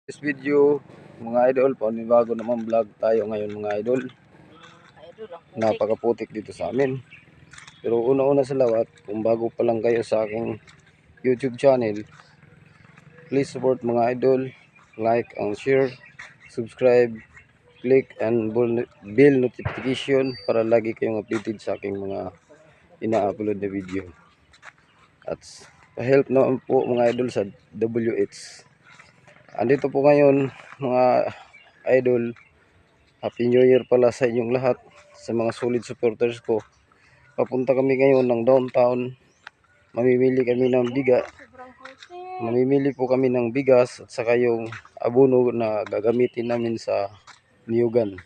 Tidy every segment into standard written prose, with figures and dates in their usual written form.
This video mga idol, panibago naman vlog tayo ngayon mga idol. Napakaputik dito sa amin. Pero una-una sa lahat, kung bago pa lang kayo sa aking YouTube channel, please support mga idol, like and share, subscribe, click and bell notification para lagi kayong updated sa aking mga ina-upload na video. At pa-help naman po mga idol sa WH. Andito po ngayon mga idol, Happy New Year pala sa inyong lahat, sa mga solid supporters ko. Papunta kami ngayon ng downtown, mamimili po kami ng bigas at saka yung abono na gagamitin namin sa niyugan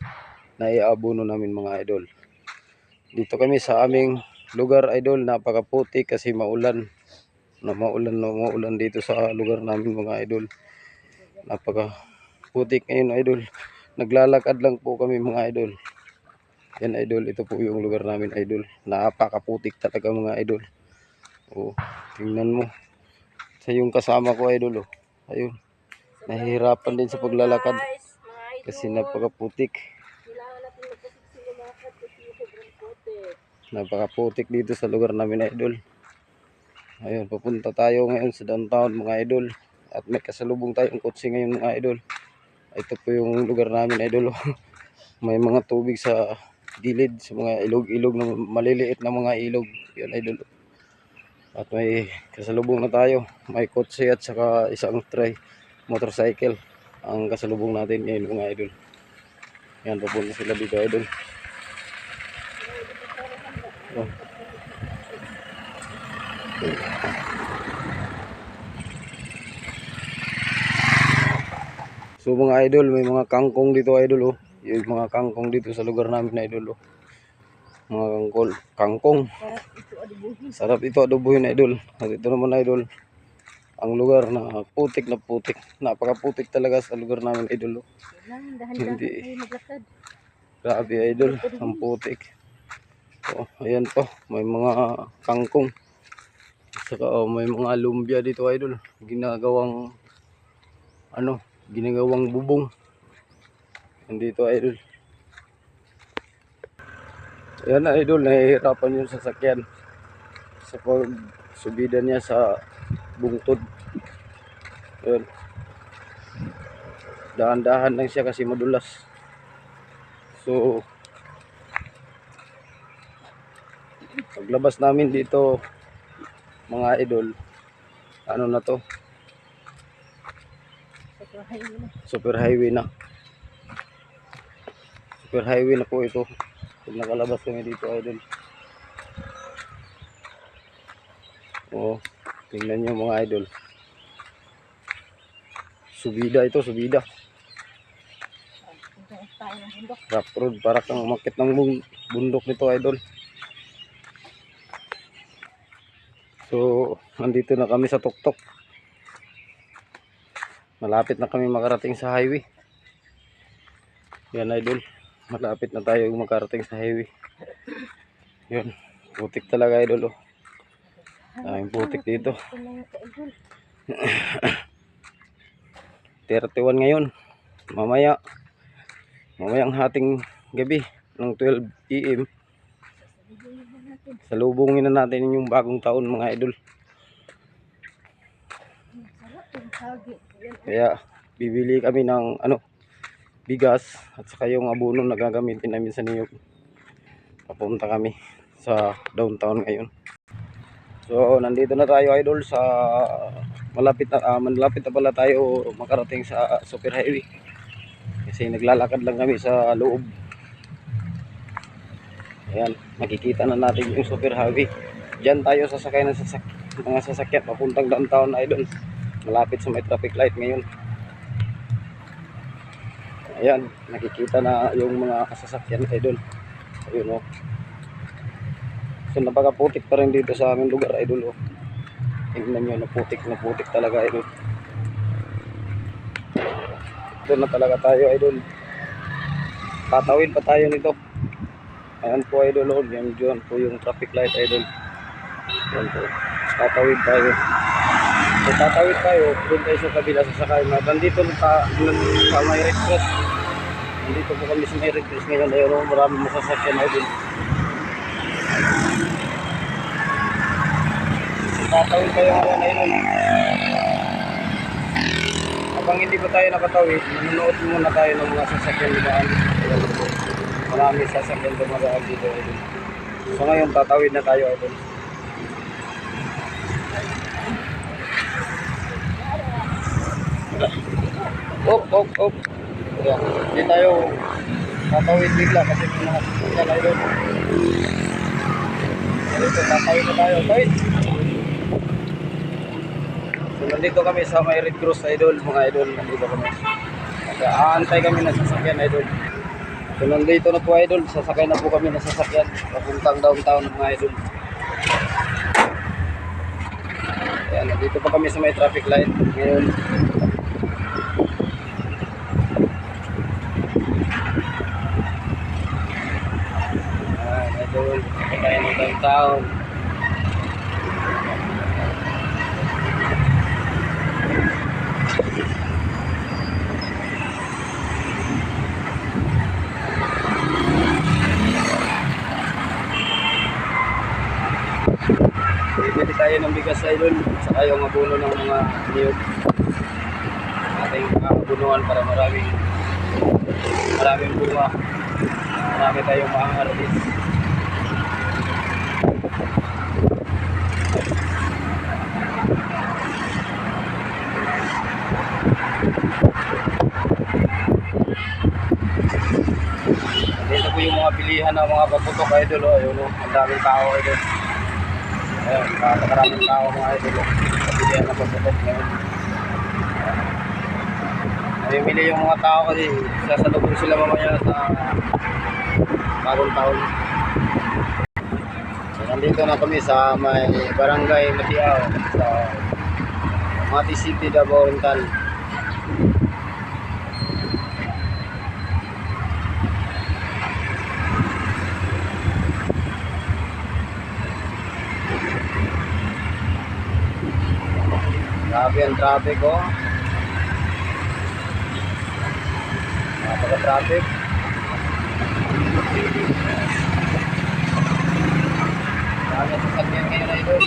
na iabono namin mga idol. Dito kami sa aming lugar idol, napakaputik kasi maulan dito sa lugar namin mga idol. Napaka putik ngayon idol. Naglalakad lang po kami mga idol. Yan idol, ito po yung lugar namin idol. Napakaputik talaga mga idol. Oh, tingnan mo. Sa yung kasama ko idol, oh. Ayun. Nahihirapan din sa paglalakad kasi napakaputik. Napakaputik dito sa lugar namin idol. Ayun, papunta tayo ngayon sa downtown mga idol. At may kasalubong tayong kotse ngayon mga idol. Ito po yung lugar namin idol. May mga tubig sa gilid, sa mga ilog-ilog na maliliit na mga ilog. Yan idol. At may kasalubong na tayo. May kotse at saka isang motorcycle ang kasalubong natin ngayon mga idol. Yan, papunta sila dito idol. Oh. So mga idol, may mga kangkong dito idol, oh. Yung mga kangkong dito sa lugar namin na idol, oh. Mga kangkong. Sarap ito adobohin idol. At ito naman idol, ang lugar na putik. Napakaputik talaga sa lugar namin idol, oh. Hindi. Grabe idol, ang putik. So, ayan po, may mga kangkong. Saka may mga lumbia dito idol. Ginagawang bubong. Nandito idol. Ayan na idol, nahihirapan yung sasakyan sa pagsubida niya sa bungtod. Ayan. Dahan-dahan lang siya kasi madulas. So paglabas namin dito mga idol, ano na to? Super highway na. Super highway na po ito. Pag nakalabas kami dito idol. Oh, tingnan nyo mga idol. Subida ito, subida. Rough road, para kang umakit ng bundok nito idol. So, nandito na kami sa tuktok. Malapit na kami makarating sa highway. Yan idol, malapit na tayo makarating sa highway. Yun, putik talaga idol, oh. Daming putik dito. 31 ngayon. Mamayang hating gabi ng 12 AM. Salubungin na natin yung bagong taon mga idol. Kaya bibili kami ng bigas at saka yung abono na gagamitin namin sa niyog. Papunta kami sa downtown ngayon. So nandito na tayo idol sa malapit na pala tayo makarating sa super highway. Kasi naglalakad lang kami sa loob. Ayan, makikita na natin yung super highway. Diyan tayo sasakay ng mga sasakyan papuntang downtown idol. Malapit sa may traffic light ngayon. Ayan, nakikita na yung mga sasakyan idol. Ayun, oh. So napakaputik pa rin dito sa aming lugar idol, oh. Tingnan nyo, naputik talaga idol. Ito na talaga tayo idol. Tatawid pa tayo nito. Ayan po idol, oh. Yan po yung traffic light idol. Yan po, tatawid tayo. So So, tatawid tayo, doon tayo sa kabila sasakay. Nandito sa may Red Cross. Nandito po kami sa may Red Cross ngayon. Ayun, maraming masasakyan na din. So, tatawid tayo ngayon. Ayun. Habang hindi pa tayo nakatawid, nanonood muna tayo ng mga sasakyan dumaan. Marami sasakyan dumaan dito. Ayun. So ngayon, tatawid na tayo. Ayun. Op. Ayan. Hindi tayo tatawid bigla kasi may mga sasakyan na doon. Dito, tatawid na tayo. Tawid! So nandito kami sa may Red Cross, idol. Mga idol, nandito kami. Aantay kami ng sasakyan, idol. So nandito na po, idol. Sasakay na po kami ng sasakyan. Papuntang downtown, mga idol. Ayan, nandito pa kami sa may traffic light. Ngayon, idol, tayo ng downtown. Bibili tayo ng bigas, idol, saka yung abono ng mga niyog. Ating abunuan para maraming bunga. Marami tayong maharvest. Dito po yung mga bilihan ng mga paputok, idol. Ayun, ang daming tao, idol. Ayun, napakaraming tao, mga idol. Sa bilihan ng paputok ngayon. Namimili yung mga tao kasi sasalubong sila mamaya sa bagong taon. So, nandito na kami sa may barangay Matiao sa Mati City, Davao Oriental. Grabe ang traffic, oh. Napaka-traffic. Dami ang sasakyan ngayon, idol.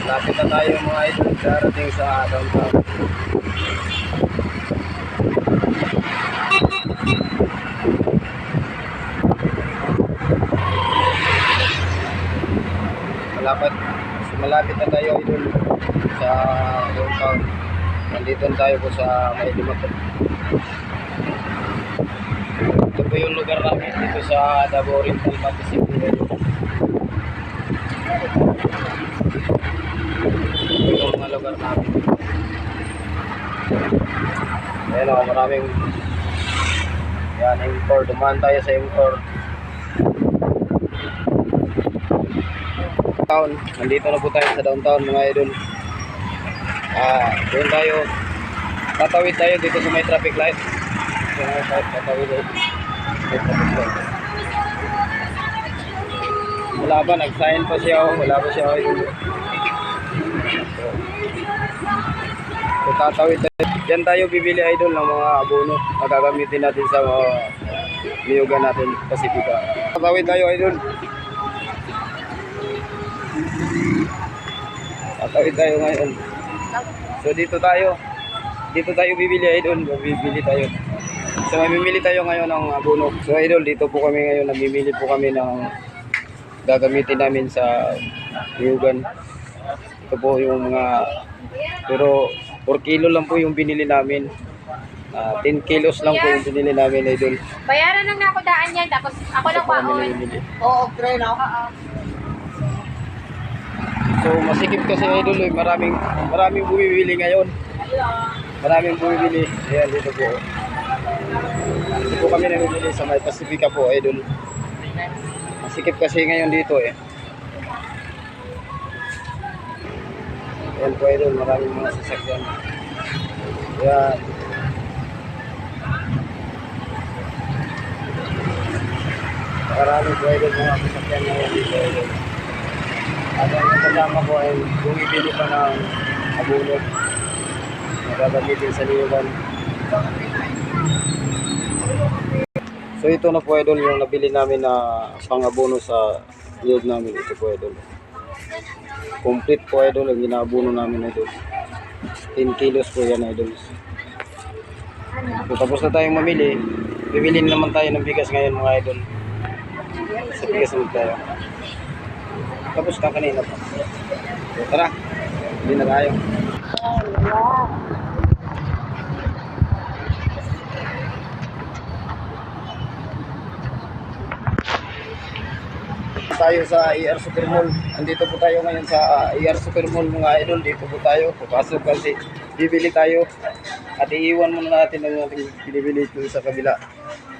Lapit na tayo, mga idol, darating sa downtown. Malapit na tayo, idol, sa downtown. Nandito tayo po sa may Limatot. Ito po yung lugar namin dito sa Davao Oriental, Mati City. Ito mga lugar namin. Ayan o, maraming yan, import. Dumaan tayo sa import. Nandito na po tayo sa downtown, mga idol. Doon tayo. Tatawid tayo dito sa may traffic light. Tatawid tayo. May traffic light. Wala ba? Nag-sign pa siya. Wala pa siya, idol. So, tatawid tayo. Diyan tayo bibili, idol, ng mga abono na gagamitin natin sa niyugan natin, Pasifika. Tatawid tayo, idol. Tatawid tayo ngayon. So dito tayo bibili, idol. Bibili tayo. So mamimili tayo ngayon ng abono. So idol, dito po kami ngayon, namimili po kami ng gagamitin namin sa niyugan. Ito po yung mga, pero 4 kilo lang po yung binili namin. 10 kilos lang po yung binili namin, idol. Bayaran lang na ako daan yan, tapos ako lang baon. Oo, try na. So masikip kasi, idol, maraming bumibili ngayon. Maraming bumibili. Ayan, dito po. Dito po kami namimili sa may Pacifica po, idol. Masikip kasi ngayon dito eh. Ayan po, idol. Maraming mga sasakyan. Ayan. Maraming po, idol, mga sasakyan ngayon dito, idol. At ang kasama ko ay bumibili pa ng abono na gagamitin sa niyugan. So ito na po, idol, yung nabili namin na pang-abono sa niyog namin. Ito po, idol. Complete po, idol, ang ginaabono namin, idol. 10 kilos po yan, idol. So tapos na tayong mamili. Bibilin naman tayo ng bigas ngayon, mga idol. Sa bigas naman tayo. Tapos ka kanina pa. So, tara, hindi na tayo. Tayo sa ER Super Mall. Andito po tayo ngayon sa ER Super Mall, mga idol. Dito po tayo. Papasok kasi bibili tayo. At iiwan muna natin ang ating binibili dito sa kabila.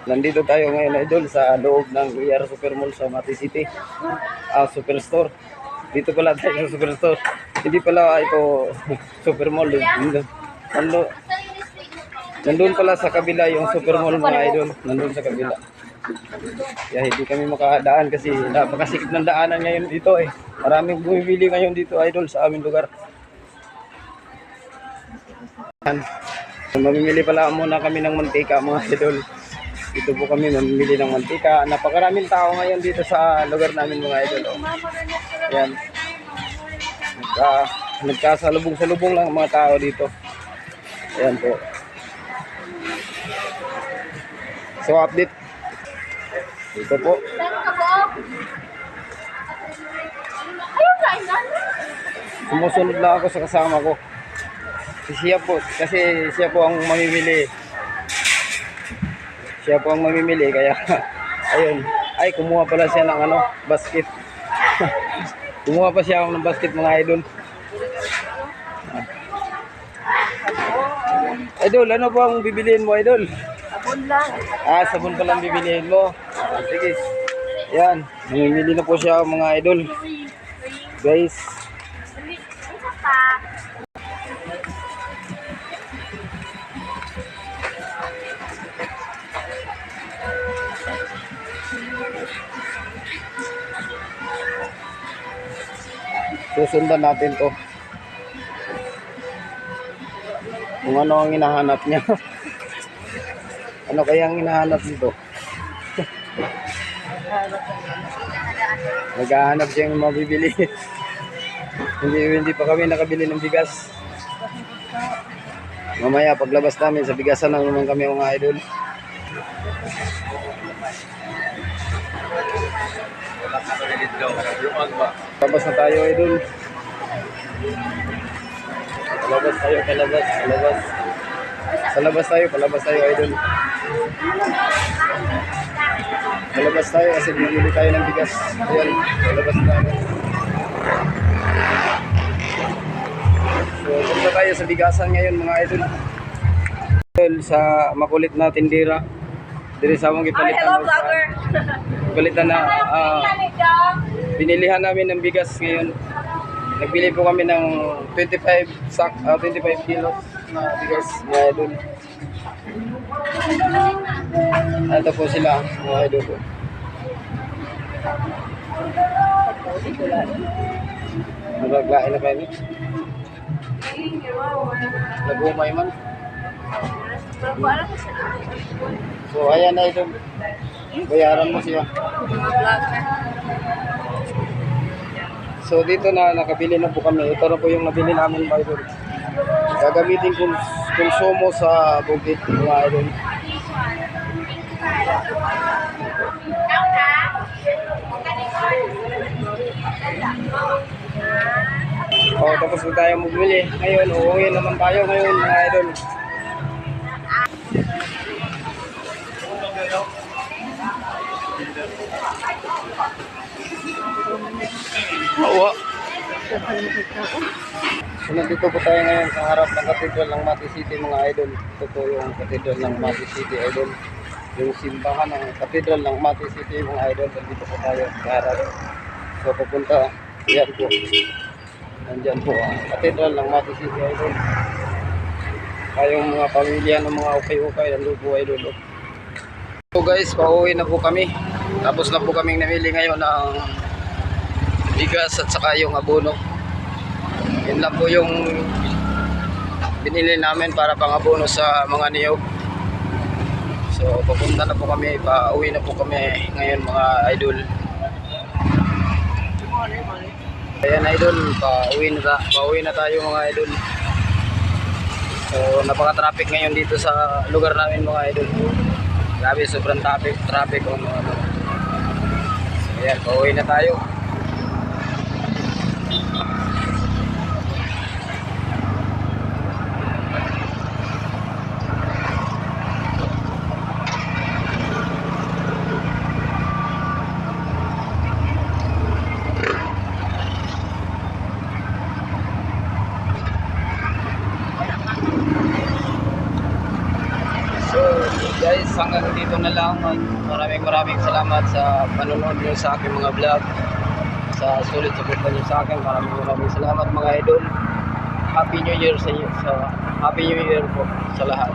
Nandito tayo ngayon, idol, sa loob ng ER Super Mall sa Mati City. Superstore. Dito pala tayo sa Superstore. Hindi pala ito Super Mall. Nandun pala sa kabila yung Super Mall, mga idol. Nandun sa kabila. Kaya hindi kami makadaan kasi napakasikip ng daanan ngayon dito eh. Maraming bumibili ngayon dito, idol, sa aming lugar. Mamimili pala muna kami ng mantika, mga idol. Dito po kami mamimili ng mantika. Napakaraming tao ngayon dito sa lugar namin, mga idol. Oh. Yan. Nagkasalubong-salubong lang ang mga tao dito. Ayan po. So update. Dito po. Sumusunod lang ako sa kasama ko. Siya po, kasi siya po ang mamimili. Siya po ang mamimili, kaya ayun. Ay, kumuha pala siya ng basket. Kumuha pa siya ng basket, mga idol. Idol, ano po ang bibiliin mo, idol? Sabon lang. Sabon pa lang bibiliin mo. Sige. Yan, mamimili na po siya, mga idol. Guys. Susundan natin to. Kung ano ang hinahanap niya. Ano kaya ang hinahanap nito? Naghahanap siya ng mabibili. hindi pa kami nakabili ng bigas. Mamaya paglabas namin sa bigasan na naman kami, mga idol. Labas na tayo, idol. Palabas tayo, palabas. Palabas tayo, idol. Palabas tayo kasi bibili tayo ng bigas. Ayan, palabas tayo. So, punta tayo sa bigasan ngayon, mga idol. Sa makulit na tindira. Diri sa mong ipalitan. Hello, vlogger. Palitan na binilihan namin ng bigas ngayon. Nagbili po kami ng 25 kilos na bigas, mga idol. Ito po sila, mga idol. Nagaglain na kami. Nagumay man. So ayan na, idol. Bayaran mo siya. So dito na nakabili na po kami. Ito na po yung nabili namin, mga idol. Gagamitin konsumo sa bukid, mga idol. Tapos na tayo bumili. Ngayon, uuwi naman tayo ngayon, mga idol. So nandito po tayo ngayon sa harap ng Cathedral ng Mati City mga idol. Ito po yung Cathedral ng Mati City idol. Yung simbahan ng Cathedral ng Mati City mga idol. Nandito po tayo sa harap. So pupunta, yan po. Nandyan po ang Cathedral ng Mati City idol. Kayong mga pamilya ng mga ukay-ukay, nandun po idol. So guys, pauwi na po kami. Tapos na po kaming namili ngayon ng bigas at saka yung abono. Yun lang po yung binili namin para pang abono sa mga niyog. So pupunta na po kami, pauwi na po kami ngayon mga idol. Ayan idol, pauwi na tayo mga idol. So napaka-traffic ngayon dito sa lugar namin mga idol. Grabe, sobrang traffic o ano. So ayan, pauwi na tayo. So guys, hanggang dito na lang. Maraming salamat sa panonood nyo sa aking mga vlog, sa sulit suporta nyo sa akin. Maraming salamat mga idol. Happy New Year sa inyo, Happy New Year po sa lahat.